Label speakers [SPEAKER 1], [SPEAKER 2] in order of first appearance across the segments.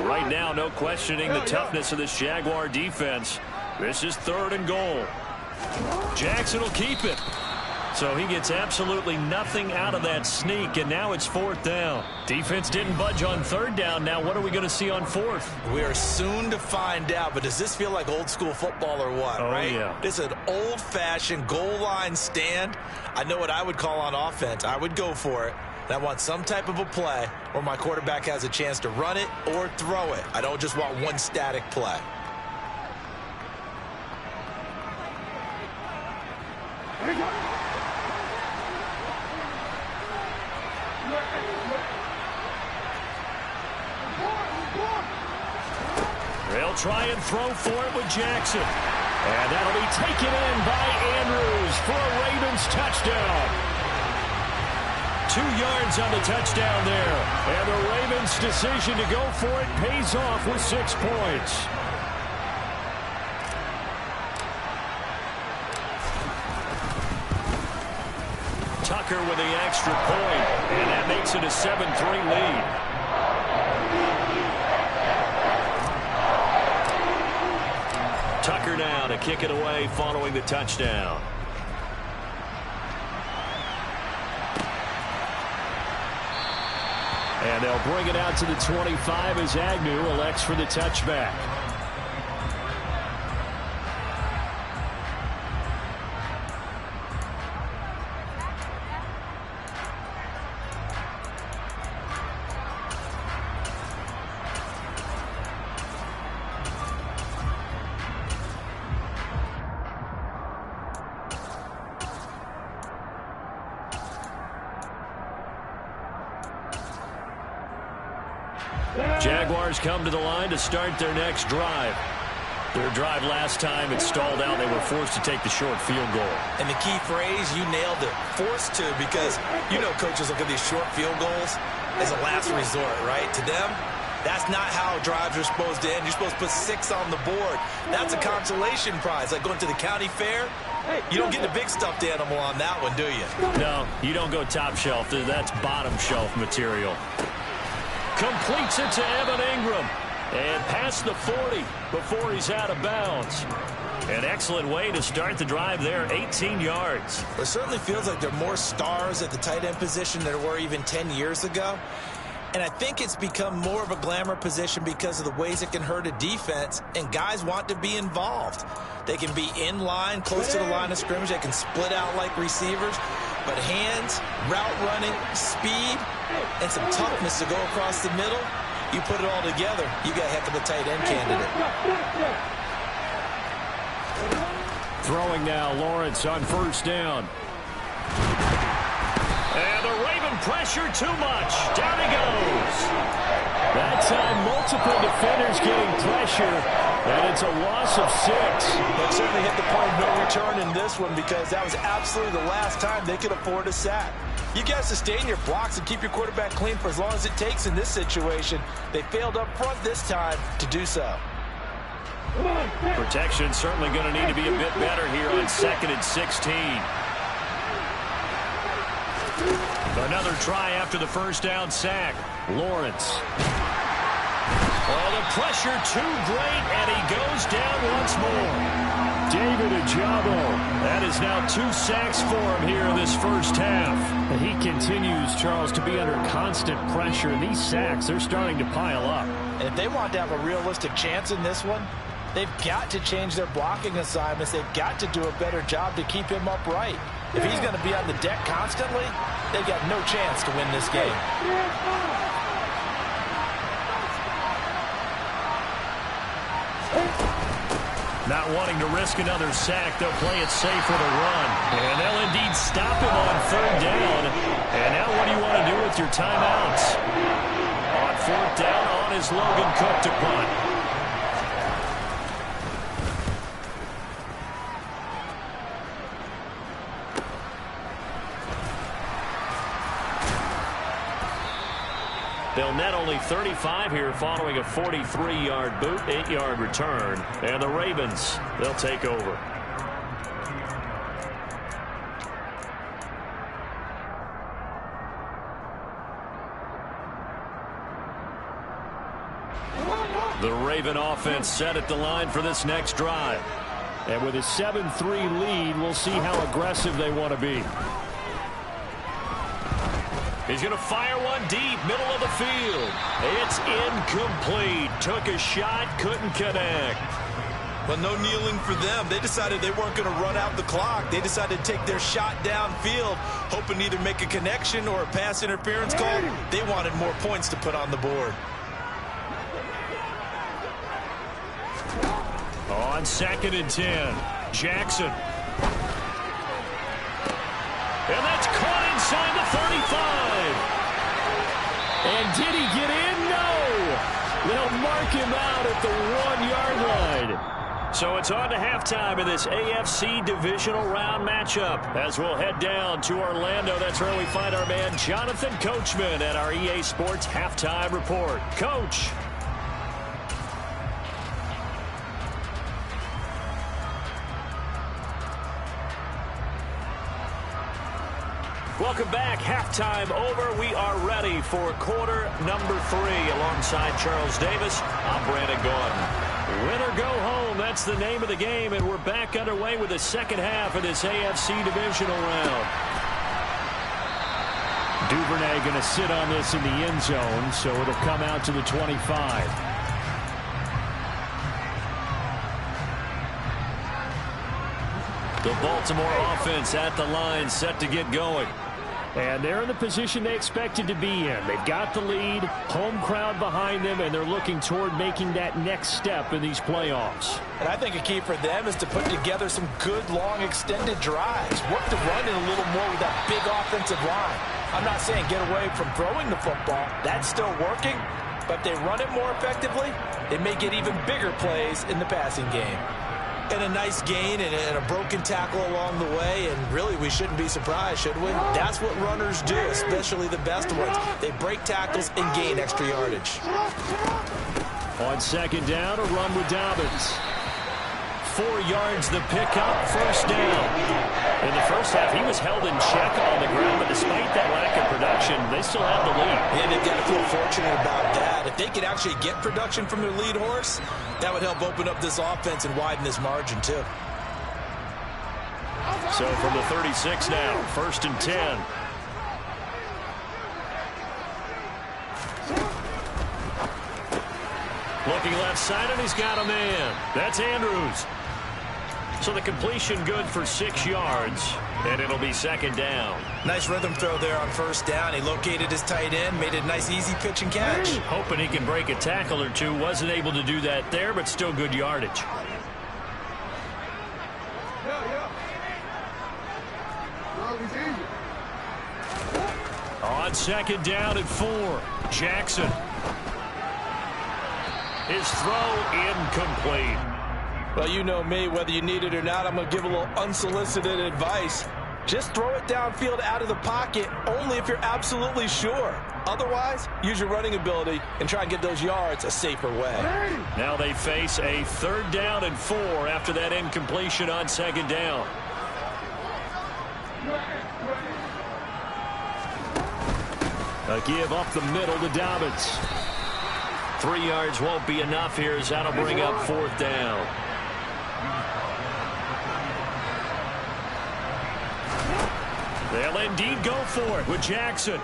[SPEAKER 1] Right now, no questioning the toughness of this Jaguar defense. This is 3rd and goal. Jackson will keep it. So he gets absolutely nothing out of that sneak, and now it's 4th down. Defense didn't budge on 3rd down. Now what are we going to see on 4th?
[SPEAKER 2] We are soon to find out, but does this feel like old school football or what, right?
[SPEAKER 1] Yeah.
[SPEAKER 2] This is an old-fashioned goal line stand. I know what I would call on offense. I would go for it. And I want some type of a play where my quarterback has a chance to run it or throw it. I don't just want one static play.
[SPEAKER 1] They'll try and throw for it with Jackson. And that'll be taken in by Andrews for a Ravens touchdown. 2 yards on the touchdown there. And the Ravens' decision to go for it pays off with 6 points. Tucker with the extra point, and that makes it a 7-3 lead. Tucker now to kick it away following the touchdown. And they'll bring it out to the 25 as Agnew elects for the touchback. Jaguars come to the line to start their next drive. Their drive last time, it stalled out. They were forced to take the short field goal.
[SPEAKER 2] And the key phrase, you nailed it, forced to, because you know coaches look at these short field goals as a last resort, right? To them, that's not how drives are supposed to end. You're supposed to put 6 on the board. That's a consolation prize, like going to the county fair. You don't get the big stuffed animal on that one, do you?
[SPEAKER 1] No, you don't go top shelf. That's bottom shelf material. Completes it to Evan Ingram. And past the 40 before he's out of bounds. An excellent way to start the drive there, 18 yards.
[SPEAKER 2] It certainly feels like there are more stars at the tight end position than there were even 10 years ago. And I think it's become more of a glamour position because of the ways it can hurt a defense, and guys want to be involved. They can be in line, close to the line of scrimmage. They can split out like receivers. But hands, route running, speed, and some toughness to go across the middle, you put it all together, you got a heck of a tight end candidate.
[SPEAKER 1] Throwing now, Lawrence on 1st down. And the Raven pressure too much. Down he goes. That time, multiple defenders getting pressure, and it's a loss of 6.
[SPEAKER 2] But certainly hit the point of no return in this one, because that was absolutely the last time they could afford a sack. You got to sustain your blocks and keep your quarterback clean for as long as it takes in this situation. They failed up front this time to do so.
[SPEAKER 1] Protection certainly going to need to be a bit better here on 2nd and 16. Another try after the 1st down sack. Lawrence. Oh, the pressure too great, and he goes down once more. David Ajabo. That is now 2 sacks for him here in this 1st half.
[SPEAKER 3] And he continues, Charles, to be under constant pressure. And these sacks, they're starting to pile up.
[SPEAKER 2] And if they want to have a realistic chance in this one, they've got to change their blocking assignments. They've got to do a better job to keep him upright. If he's going to be on the deck constantly, they've got no chance to win this game.
[SPEAKER 1] Not wanting to risk another sack, they'll play it safe with a run. And they'll indeed stop him on 3rd down. And now what do you want to do with your timeouts? On 4th down, on is Logan Cook to punt. They'll net only 35 here following a 43-yard boot, 8-yard return. And the Ravens, they'll take over. The Raven offense set at the line for this next drive.
[SPEAKER 3] And with a 7-3 lead, we'll see how aggressive they want to be.
[SPEAKER 1] He's going to fire one deep, middle of the field. It's incomplete. Took a shot, couldn't connect.
[SPEAKER 2] Well, no kneeling for them. They decided they weren't going to run out the clock. They decided to take their shot downfield, hoping to either make a connection or a pass interference call. They wanted more points to put on the board.
[SPEAKER 1] On 2nd and 10, Jackson. And that's caught inside the 35.
[SPEAKER 3] And did he get in? No. They'll mark him out at the 1-yard line.
[SPEAKER 1] So it's on to halftime in this AFC divisional round matchup. As we'll head down to Orlando, that's where we find our man Jonathan Coachman at our EA Sports Halftime Report. Coach. Welcome back. Halftime over. We are ready for quarter number 3. Alongside Charles Davis, I'm Brandon Gordon. Win or go home, that's the name of the game, and we're back underway with the second half of this AFC divisional round.
[SPEAKER 3] Duvernay going to sit on this in the end zone, so it'll come out to the 25.
[SPEAKER 1] The Baltimore offense at the line, set to get going.
[SPEAKER 3] And they're in the position they expected to be in. They've got the lead, home crowd behind them, and they're looking toward making that next step in these playoffs.
[SPEAKER 2] And I think a key for them is to put together some good, long, extended drives. Work the run in a little more with that big offensive line. I'm not saying get away from throwing the football. That's still working. But if they run it more effectively, they may get even bigger plays in the passing game. And a nice gain and a broken tackle along the way, and really we shouldn't be surprised, should we? That's what runners do, especially the best ones. They break tackles and gain extra yardage.
[SPEAKER 3] On 2nd down, a run with Dobbins.
[SPEAKER 1] 4 yards the pickup, first down. In the first half, he was held in check on the ground, but despite that lack of production, they still have the lead.
[SPEAKER 2] And they've got to feel fortunate about that. If they could actually get production from their lead horse, that would help open up this offense and widen this margin, too.
[SPEAKER 1] So from the 36 now, 1st and 10. Looking left side, and he's got a man. That's Andrews. So the completion good for 6 yards, and it'll be 2nd down.
[SPEAKER 2] Nice rhythm throw there on 1st down. He located his tight end, made it a nice, easy pitch and catch.
[SPEAKER 1] Hoping he can break a tackle or two. Wasn't able to do that there, but still good yardage. On 2nd down and 4, Jackson. His throw incomplete.
[SPEAKER 2] Well, you know me, whether you need it or not, I'm going to give a little unsolicited advice. Just throw it downfield out of the pocket only if you're absolutely sure. Otherwise, use your running ability and try and get those yards a safer way.
[SPEAKER 1] Now they face a 3rd down and 4 after that incompletion on 2nd down.
[SPEAKER 3] A give up the middle to Dobbins.
[SPEAKER 1] 3 yards won't be enough here as that'll bring up 4th down. They'll indeed go for it with Jackson.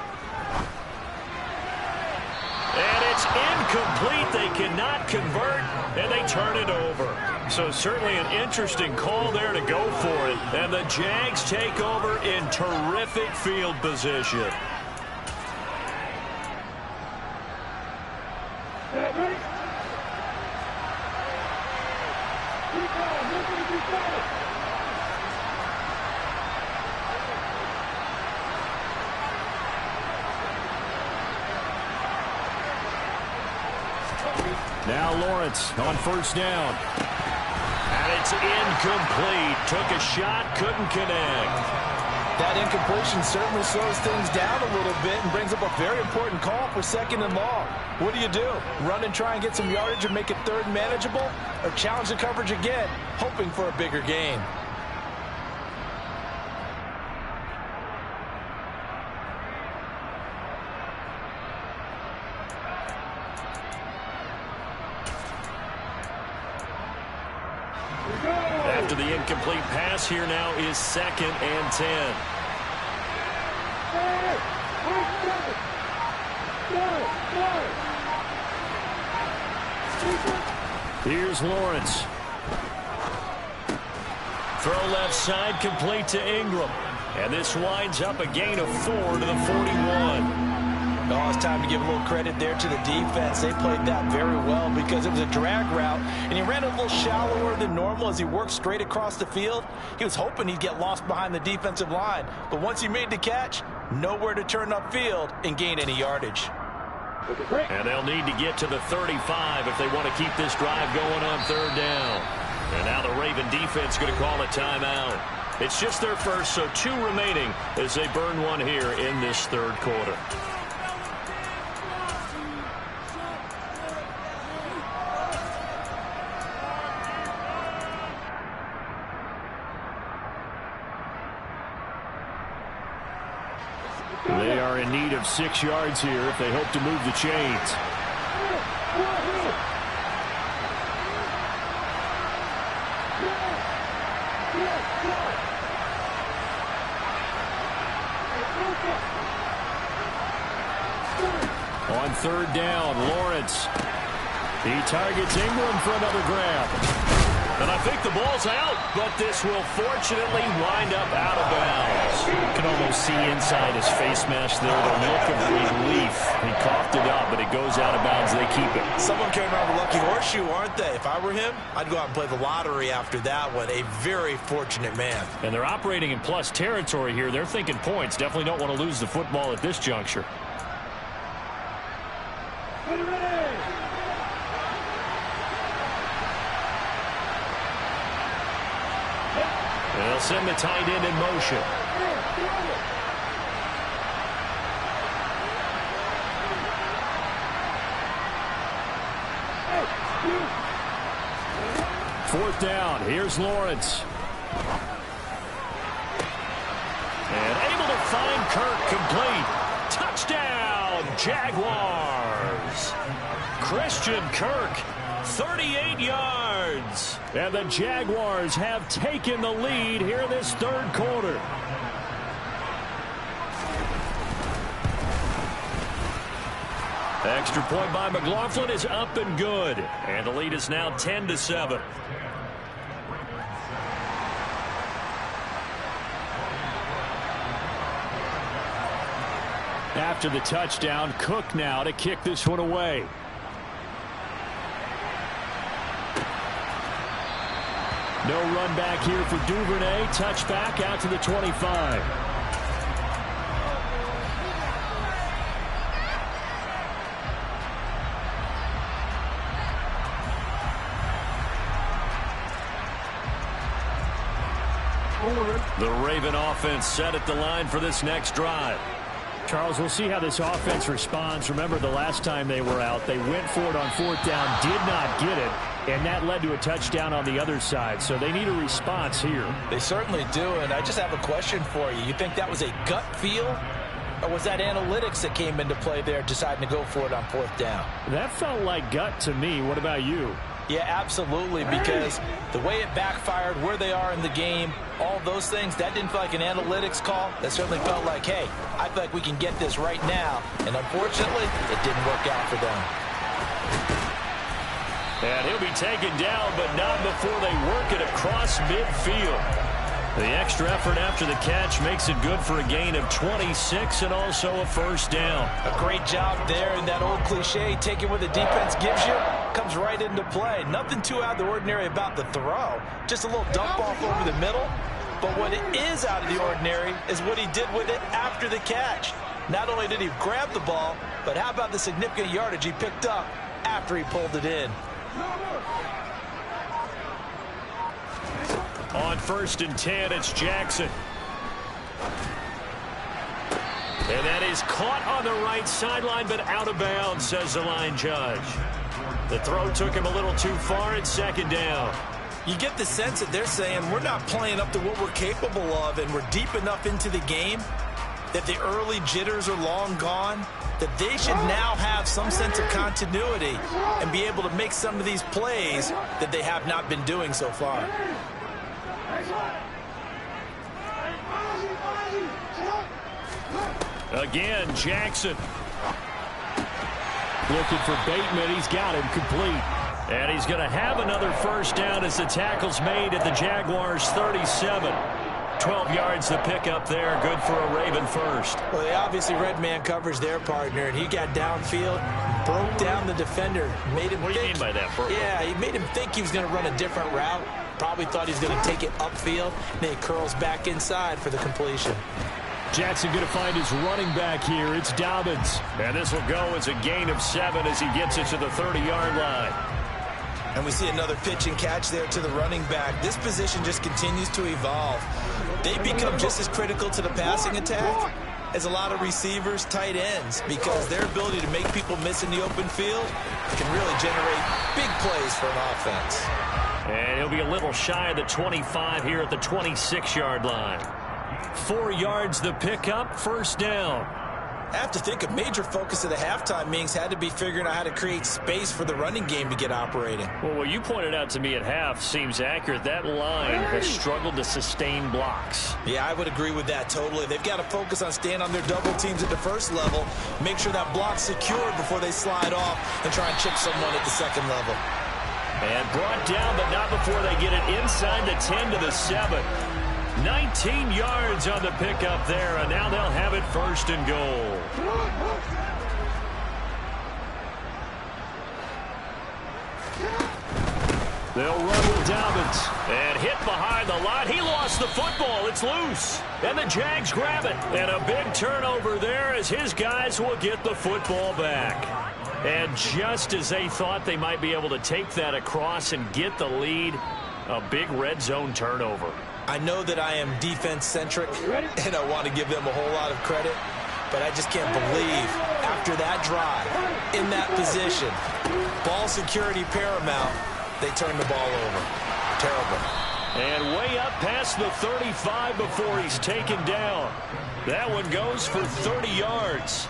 [SPEAKER 1] And it's incomplete. They cannot convert, and they turn it over. So certainly an interesting call there to go for it. And the Jags take over in terrific field position.
[SPEAKER 3] Now Lawrence on 1st down.
[SPEAKER 1] And it's incomplete. Took a shot, couldn't connect.
[SPEAKER 2] That incompletion certainly slows things down a little bit and brings up a very important call for 2nd and long. What do? Run and try and get some yardage and make it 3rd manageable? Or challenge the coverage again, hoping for a bigger gain?
[SPEAKER 1] after the incomplete pass. Here now is 2nd and 10. Here's Lawrence. Throw left side, complete to Ingram. And this winds up a gain of 4 to the 41.
[SPEAKER 2] Oh, it's time to give a little credit there to the defense. They played that very well because it was a drag route, and he ran a little shallower than normal as he worked straight across the field. He was hoping he'd get lost behind the defensive line, but once he made the catch, nowhere to turn upfield and gain any yardage.
[SPEAKER 1] And they'll need to get to the 35 if they want to keep this drive going on 3rd down. And now the Raven defense going to call a timeout. It's just their first, so 2 remaining as they burn one here in this 3rd quarter.
[SPEAKER 3] They are in need of 6 yards here if they hope to move the chains. On 3rd down, Lawrence. He targets Ingram for another grab. And I think the ball's out, but this will fortunately wind up out of bounds. You can almost see inside his face mask there the look of relief. He coughed it up, but it goes out of bounds. They keep it.
[SPEAKER 2] Someone came around with a lucky horseshoe, aren't they? If I were him, I'd go out and play the lottery after that one. A very fortunate man.
[SPEAKER 3] And they're operating in plus territory here. They're thinking points. Definitely don't want to lose the football at this juncture. They'll send the tight end in motion. Fourth down. Here's Lawrence. And able to find Kirk complete. Touchdown, Jaguars. Christian Kirk, 38 yards. And the Jaguars have taken the lead here in this 3rd quarter. Extra point by McLaughlin is up and good. And the lead is now 10-7. After the touchdown, Cook now to kick this one away. No run back here for Duvernay. Touchback out to the 25. The Raven offense set at the line for this next drive. Charles, we'll see how this offense responds. Remember, the last time they were out, they went for it on 4th down, did not get it, and that led to a touchdown on the other side. So they need a response here.
[SPEAKER 2] They certainly do, and I just have a question for you. You think that was a gut feel, or was that analytics that came into play there deciding to go for it on 4th down?
[SPEAKER 3] That felt like gut to me. What about you?
[SPEAKER 2] Yeah, absolutely, because the way it backfired, where they are in the game, all those things, that didn't feel like an analytics call. That certainly felt like, hey, I feel like we can get this right now. And unfortunately, it didn't work out for them.
[SPEAKER 3] And he'll be taken down, but not before they work it across midfield. The extra effort after the catch makes it good for a gain of 26 and also a 1st down.
[SPEAKER 2] A great job there, and that old cliche, taking what the defense gives you, comes right into play. Nothing too out of the ordinary about the throw. Just a little dump off over the middle. But what is out of the ordinary is what he did with it after the catch. Not only did he grab the ball, but how about the significant yardage he picked up after he pulled it in.
[SPEAKER 3] On 1st and 10, it's Jackson. And that is caught on the right sideline, but out of bounds, says the line judge. The throw took him a little too far at 2nd down.
[SPEAKER 2] You get the sense that they're saying we're not playing up to what we're capable of, and we're deep enough into the game that the early jitters are long gone, that they should now have some sense of continuity and be able to make some of these plays that they have not been doing so far.
[SPEAKER 3] Again, Jackson. Looking for Bateman. He's got him complete. And he's going to have another first down as the tackle's made at the Jaguars' 37. 12 yards to pick up there. Good for a Raven first.
[SPEAKER 2] Well, they obviously red man coverage their partner, and he got downfield, broke down the defender, made him
[SPEAKER 3] What do you mean by that, Burke?
[SPEAKER 2] Yeah, he made him think he was going to run a different route. Probably thought he was going to take it upfield, and then he curls back inside for the completion.
[SPEAKER 3] Jackson going to find his running back here. It's Dobbins. And this will go as a gain of 7 as he gets it to the 30-yard line.
[SPEAKER 2] And we see another pitch and catch there to the running back. This position just continues to evolve. They become just as critical to the passing attack as a lot of receivers, tight ends, because their ability to make people miss in the open field can really generate big plays for an offense.
[SPEAKER 3] And he'll be a little shy of the 25 here at the 26-yard line. 4 yards the pickup, first down.
[SPEAKER 2] I have to think a major focus of the halftime meetings had to be figuring out how to create space for the running game to get operating.
[SPEAKER 3] Well, what you pointed out to me at half seems accurate. That line has struggled to sustain blocks.
[SPEAKER 2] Yeah, I would agree with that totally. They've got to focus on staying on their double teams at the first level, make sure that block's secured before they slide off and try and chip someone at the second level.
[SPEAKER 3] And brought down, but not before they get it inside the 10 to the 7. 19 yards on the pickup there, and now they'll have it first and goal. They'll run with Dobbins. And hit behind the line. He lost the football. It's loose. And the Jags grab it. And a big turnover there as his guys will get the football back. And just as they thought they might be able to take that across and get the lead, a big red zone turnover.
[SPEAKER 2] I know that I am defense-centric, and I want to give them a whole lot of credit, but I just can't believe after that drive, in that position, ball security paramount, they turn the ball over. Terrible.
[SPEAKER 3] And way up past the 35 before he's taken down. That one goes for 30 yards.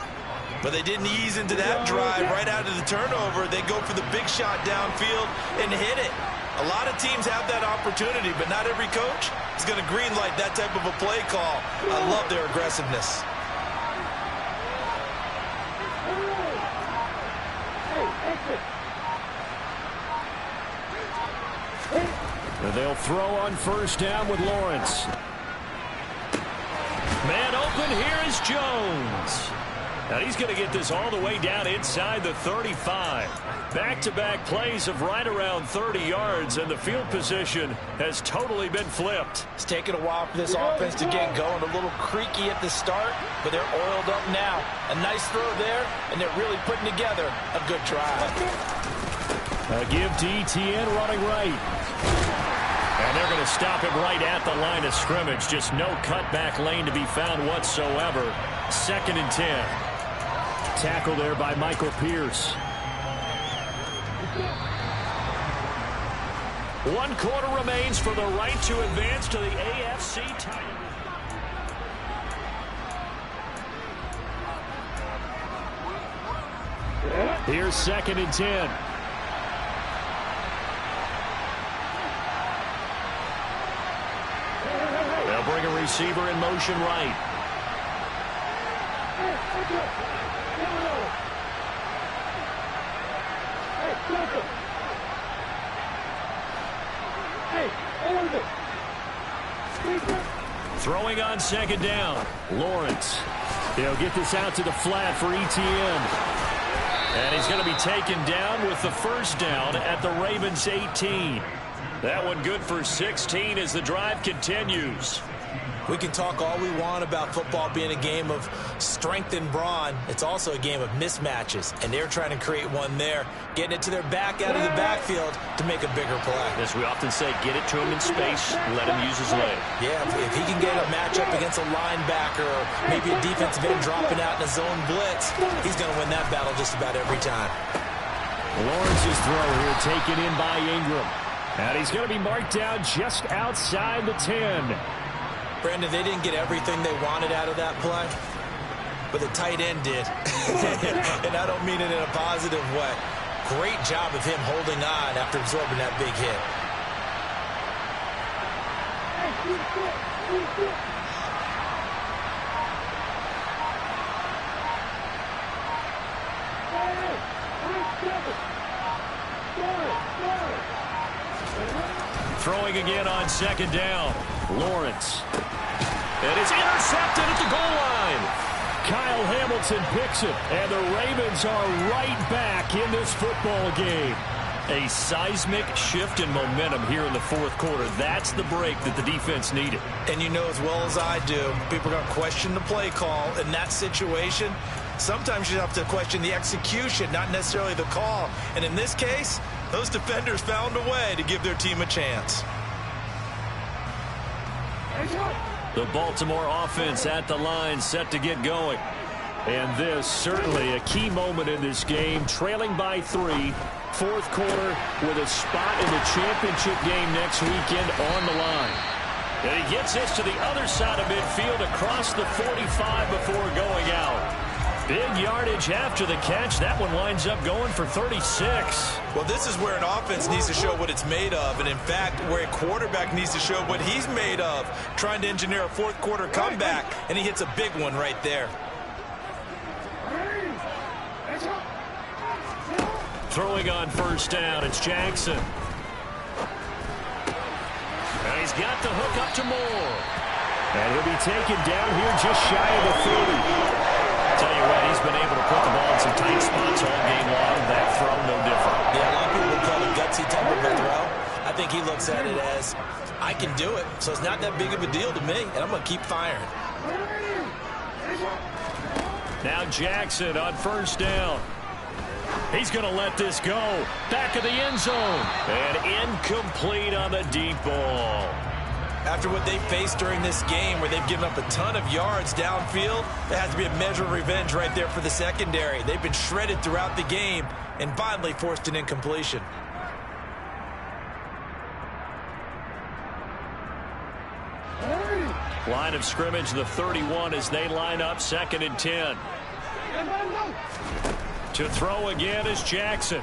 [SPEAKER 2] But they didn't ease into that drive right out of the turnover. They go for the big shot downfield and hit it. A lot of teams have that opportunity, but not every coach is going to greenlight that type of a play call. I love their aggressiveness.
[SPEAKER 3] And they'll throw on first down with Lawrence. Man open, here is Jones. Now he's going to get this all the way down inside the 35. Back-to-back plays of right around 30 yards, and the field position has totally been flipped.
[SPEAKER 2] It's taken a while for this offense to get going. A little creaky at the start, but they're oiled up now. A nice throw there, and they're really putting together a good drive.
[SPEAKER 3] A give to ETN running right. And they're going to stop him right at the line of scrimmage. Just no cutback lane to be found whatsoever. 2nd and 10. Tackle there by Michael Pierce. 1 quarter remains for the right to advance to the AFC title. Here's 2nd and 10. They'll bring a receiver in motion right. Throwing on 2nd down. Lawrence. They'll get this out to the flat for ETN. And he's going to be taken down with the first down at the Ravens 18. That one good for 16 as the drive continues.
[SPEAKER 2] We can talk all we want about football being a game of strength and brawn. It's also a game of mismatches, and they're trying to create one there, getting it to their back out of the backfield to make a bigger play.
[SPEAKER 3] As we often say, get it to him in space, let him use his leg.
[SPEAKER 2] Yeah, if he can get a matchup against a linebacker or maybe a defensive end dropping out in a zone blitz, he's going to win that battle just about every time.
[SPEAKER 3] Lawrence's throw here taken in by Ingram. And he's going to be marked down just outside the 10.
[SPEAKER 2] Brandon, they didn't get everything they wanted out of that play, but the tight end did. And I don't mean it in a positive way. Great job of him holding on after absorbing that big hit.
[SPEAKER 3] Throwing again on second down. Lawrence. And it's intercepted at the goal line.
[SPEAKER 1] Kyle Hamilton picks it, and the Ravens are right back in this football game.
[SPEAKER 3] A seismic shift in momentum here in the fourth quarter. That's the break that the defense needed.
[SPEAKER 2] And you know as well as I do, people are going to question the play call in that situation. Sometimes you have to question the execution, not necessarily the call. And in this case, those defenders found a way to give their team a chance.
[SPEAKER 3] The Baltimore offense at the line, set to get going.
[SPEAKER 1] And this certainly a key moment in this game, trailing by 3, fourth quarter with a spot in the championship game next weekend on the line.
[SPEAKER 3] And he gets this to the other side of midfield across the 45 before going out. Big yardage after the catch. That one winds up going for 36.
[SPEAKER 2] Well, this is where an offense needs to show what it's made of. And, in fact, where a quarterback needs to show what he's made of, trying to engineer a fourth quarter comeback. And he hits a big one right there.
[SPEAKER 3] Throwing on first down, it's Jackson. And he's got the hook up to Moore.
[SPEAKER 1] And he'll be taken down here just shy of the 30.
[SPEAKER 3] Tell you what, he's been able to put the ball in some tight spots all game long. That throw, no different.
[SPEAKER 2] Yeah, a lot of people call it gutsy type of a throw. I think he looks at it as, I can do it, so it's not that big of a deal to me, and I'm going to keep firing.
[SPEAKER 3] Now Jackson on first down. He's going to let this go. Back of the end zone. And incomplete on the deep ball.
[SPEAKER 2] After what they faced during this game where they've given up a ton of yards downfield, there has to be a measure of revenge right there for the secondary. They've been shredded throughout the game and finally forced an incompletion.
[SPEAKER 3] Line of scrimmage, the 31 as they line up, 2nd and 10. To throw again is Jackson.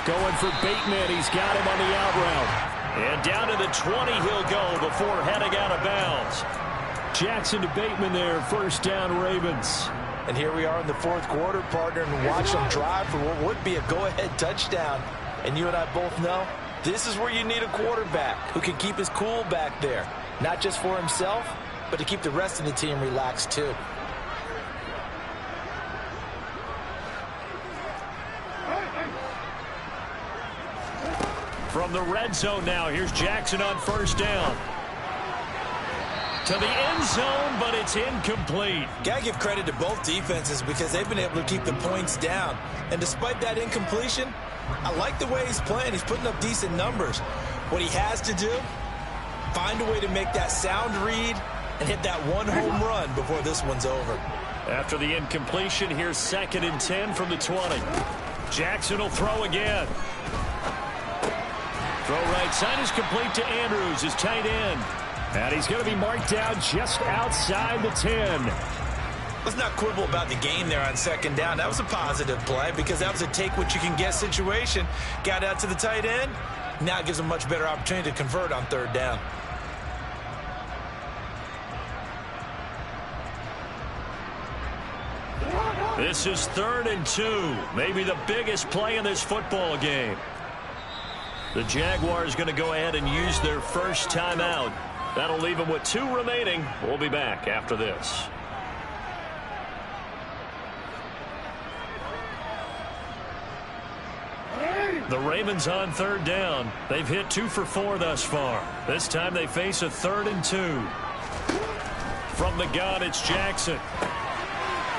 [SPEAKER 1] Going for Bateman. He's got him on the out route.
[SPEAKER 3] And down to the 20 he'll go before heading out of bounds.
[SPEAKER 1] Jackson to Bateman there, first down Ravens.
[SPEAKER 2] And here we are in the fourth quarter, partner, and watch them drive for what would be a go-ahead touchdown. And you and I both know this is where you need a quarterback who can keep his cool back there. Not just for himself, but to keep the rest of the team relaxed too.
[SPEAKER 3] From the red zone now, here's Jackson on first down. To the end zone, but it's incomplete.
[SPEAKER 2] Gotta give credit to both defenses because they've been able to keep the points down. And despite that incompletion, I like the way he's playing. He's putting up decent numbers. What he has to do, find a way to make that sound read and hit that one home run before this one's over.
[SPEAKER 3] After the incompletion, here's 2nd and 10 from the 20. Jackson will throw again. Throw right side is complete to Andrews, his tight end.
[SPEAKER 1] And he's going to be marked down just outside the 10.
[SPEAKER 2] Let's not quibble about the game there on 2nd down. That was a positive play because that was a take-what-you-can-get situation. Got out to the tight end. Now it gives him a much better opportunity to convert on 3rd down.
[SPEAKER 3] This is 3rd and 2. Maybe the biggest play in this football game. The Jaguars going to go ahead and use their first timeout. That'll leave them with 2 remaining. We'll be back after this. The Ravens on 3rd down. They've hit 2 for 4 thus far. This time they face a 3rd and 2. From the gun, it's Jackson.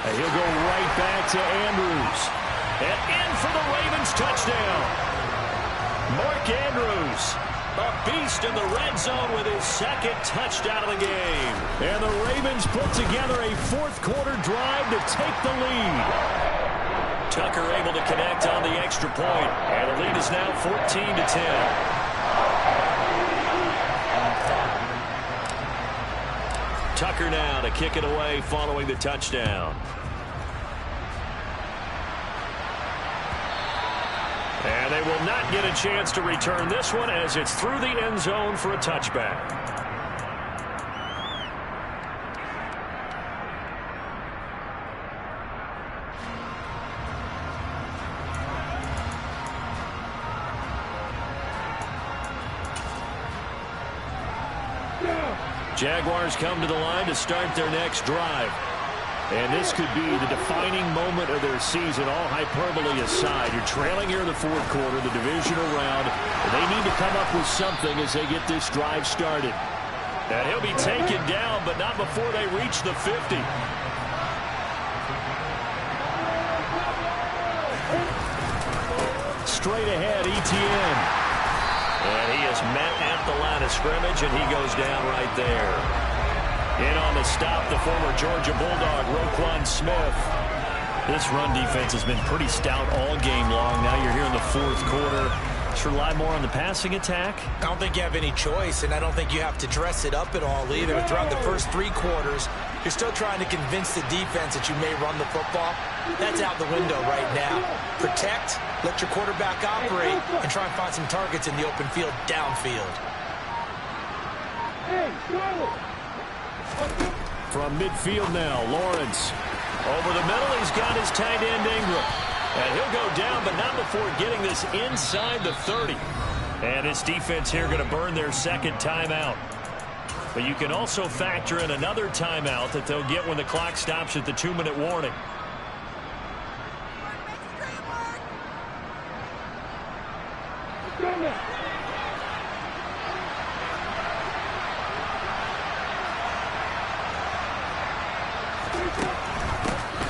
[SPEAKER 1] And he'll go right back to Andrews.
[SPEAKER 3] And in for the Ravens touchdown. Mark Andrews, a beast in the red zone with his 2nd touchdown of the game.
[SPEAKER 1] And the Ravens put together a fourth quarter drive to take the lead.
[SPEAKER 3] Tucker able to connect on the extra point. And the lead is now 14-10. Tucker now to kick it away following the touchdown. And they will not get a chance to return this one as it's through the end zone for a touchback. Jaguars come to the line to start their next drive. And this could be the defining moment of their season, all hyperbole aside. You're trailing here in the fourth quarter, the divisional round. And they need to come up with something as they get this drive started. And he'll be taken down, but not before they reach the 50. Straight ahead, Etienne. And he is met at the line of scrimmage, and he goes down right there. In on the stop, the former Georgia Bulldog, Roquan Smith. This run defense has been pretty stout all game long. Now you're here in the fourth quarter. Just rely more on the passing attack.
[SPEAKER 2] I don't think you have any choice, and I don't think you have to dress it up at all either. Throughout the first 3 quarters, you're still trying to convince the defense that you may run the football. That's out the window right now. Protect, let your quarterback operate, and try and find some targets in the open field downfield.
[SPEAKER 3] From midfield now, Lawrence. Over the middle, he's got his tight end Ingram. And he'll go down, but not before getting this inside the 30. And this defense here going to burn their second timeout. But you can also factor in another timeout that they'll get when the clock stops at the 2-minute warning.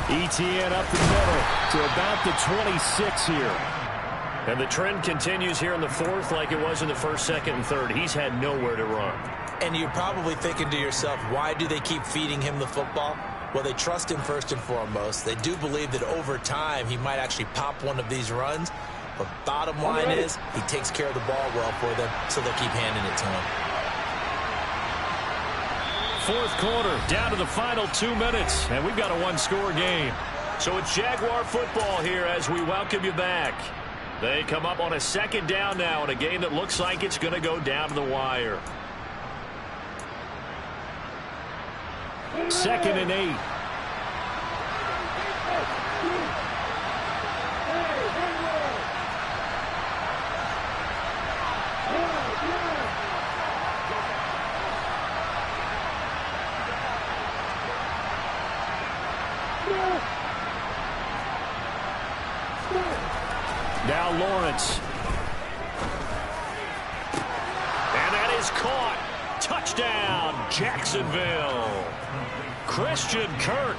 [SPEAKER 3] Etienne up the middle to about the 26 here. And the trend continues here in the fourth like it was in the first, second, and third. He's had nowhere to run.
[SPEAKER 2] And you're probably thinking to yourself, why do they keep feeding him the football? Well, they trust him first and foremost. They do believe that over time he might actually pop one of these runs. But bottom line is he takes care of the ball well for them, so they'll keep handing it to him.
[SPEAKER 3] Fourth quarter, down to the final 2 minutes, and we've got a one-score game. So it's Jaguar football here as we welcome you back. They come up on a second down now in a game that looks like it's going to go down to the wire. 2nd and 8. Now Lawrence. And that is caught. Touchdown, Jacksonville. Christian Kirk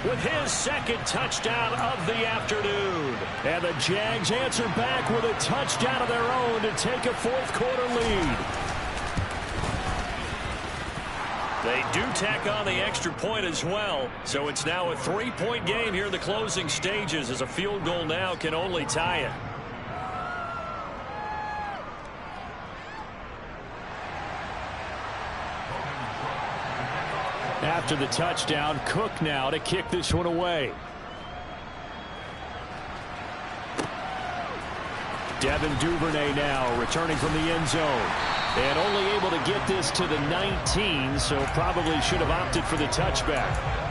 [SPEAKER 3] with his second touchdown of the afternoon. And the Jags answer back with a touchdown of their own to take a fourth quarter lead. They do tack on the extra point as well. So it's now a 3-point game here in the closing stages as a field goal now can only tie it. After the touchdown, Cook now to kick this one away. Devin Duvernay now returning from the end zone. And only able to get this to the 19, so probably should have opted for the touchback.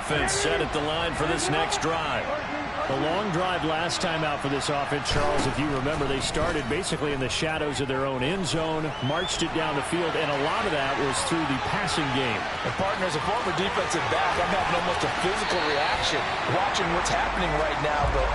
[SPEAKER 3] Offense set at the line for this next drive. A long drive last time out for this offense, Charles. If you remember, they started basically in the shadows of their own end zone, marched it down the field, and a lot of that was through the passing game.
[SPEAKER 2] And partner, as a former defensive back, I'm having almost a physical reaction watching what's happening right now. But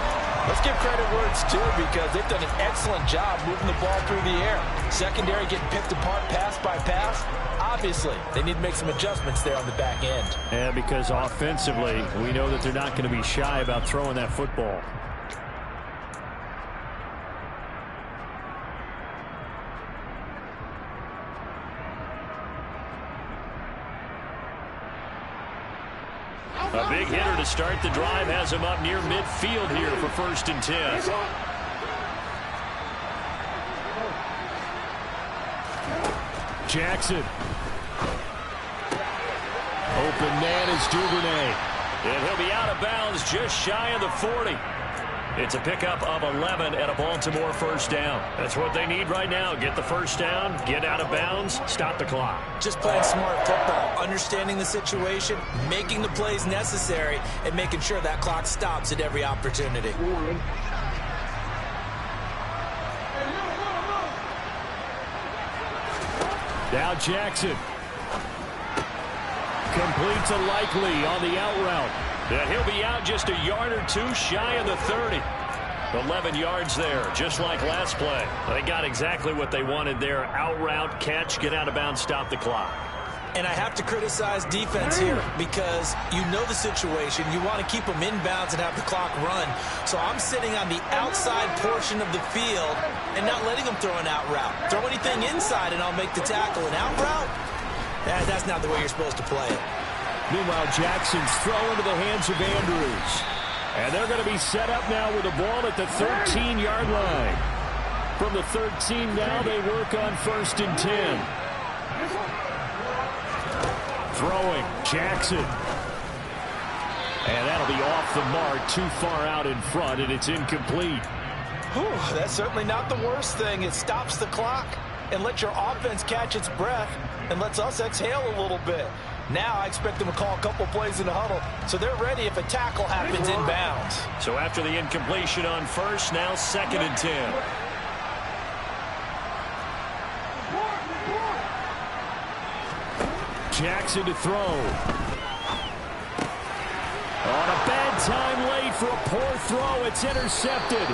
[SPEAKER 2] let's give credit where it's due because they've done an excellent job moving the ball through the air. Secondary getting picked apart pass by pass. Obviously, they need to make some adjustments there on the back end.
[SPEAKER 3] And because offensively, we know that they're not going to be shy about throwing that football. A big hitter to start the drive has him up near midfield here for 1st and 10.
[SPEAKER 1] Jackson. Open man is Duvernay.
[SPEAKER 3] And he'll be out of bounds just shy of the 40. It's a pickup of 11 and a Baltimore 1st down. That's what they need right now. Get the 1st down, get out of bounds, stop the clock.
[SPEAKER 2] Just playing smart football, understanding the situation, making the plays necessary, and making sure that clock stops at every opportunity.
[SPEAKER 1] Now Jackson. Completes a Likely on the out route.
[SPEAKER 3] And he'll be out just a yard or two shy of the 30. 11 yards there, just like last play. They got exactly what they wanted there. Out route, catch, get out of bounds, stop the clock.
[SPEAKER 2] And I have to criticize defense here because you know the situation. You want to keep them inbounds and have the clock run. So I'm sitting on the outside portion of the field and not letting them throw an out route. Throw anything inside and I'll make the tackle. An out route? That's not the way you're supposed to play it.
[SPEAKER 1] Meanwhile, Jackson's throw into the hands of Andrews. And they're going to be set up now with the ball at the 13-yard line. From the 13 now, they work on 1st and 10. Throwing, Jackson. And that'll be off the mark, too far out in front, and it's incomplete.
[SPEAKER 2] Whew, that's certainly not the worst thing. It stops the clock and lets your offense catch its breath and lets us exhale a little bit. Now I expect them to call a couple plays in the huddle, so they're ready if a tackle happens inbounds.
[SPEAKER 3] So after the incompletion on 1st, now 2nd and 10.
[SPEAKER 1] Jackson to throw. On a bad time late for a poor throw. It's intercepted.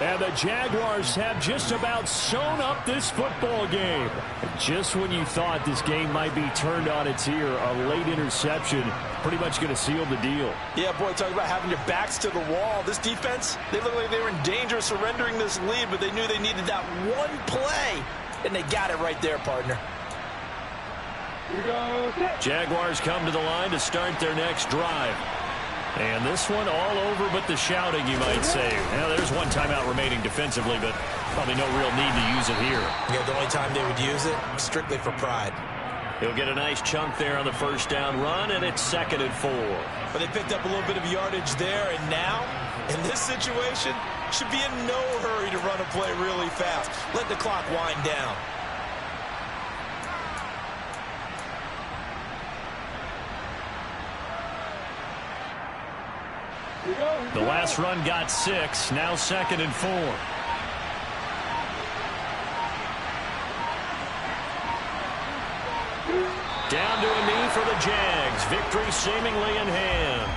[SPEAKER 1] And the Jaguars have just about sewn up this football game. Just when you thought this game might be turned on its ear, a late interception pretty much going to seal the deal.
[SPEAKER 2] Yeah, boy, talk about having your backs to the wall. This defense, they look like they were in danger of surrendering this lead, but they knew they needed that one play, and they got it right there, partner.
[SPEAKER 3] Jaguars come to the line to start their next drive. And this one all over but the shouting, you might say. Well, there's one timeout remaining defensively, but probably no real need to use it here.
[SPEAKER 2] Yeah, the only time they would use it, strictly for pride.
[SPEAKER 3] He'll get a nice chunk there on the 1st down run, and it's 2nd and 4.
[SPEAKER 2] But they picked up a little bit of yardage there, and now, in this situation, should be in no hurry to run a play really fast. Let the clock wind down.
[SPEAKER 3] The last run got 6, now 2nd and 4. Down to a knee for the Jags. Victory seemingly in hand.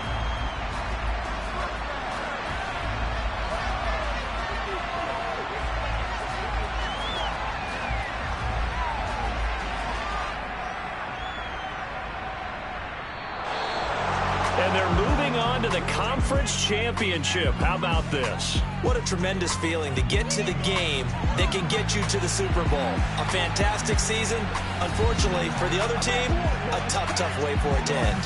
[SPEAKER 3] And they're moving on to the conference championship. How about this?
[SPEAKER 2] What a tremendous feeling to get to the game that can get you to the Super Bowl. A fantastic season. Unfortunately, for the other team, a tough, tough way for it to end.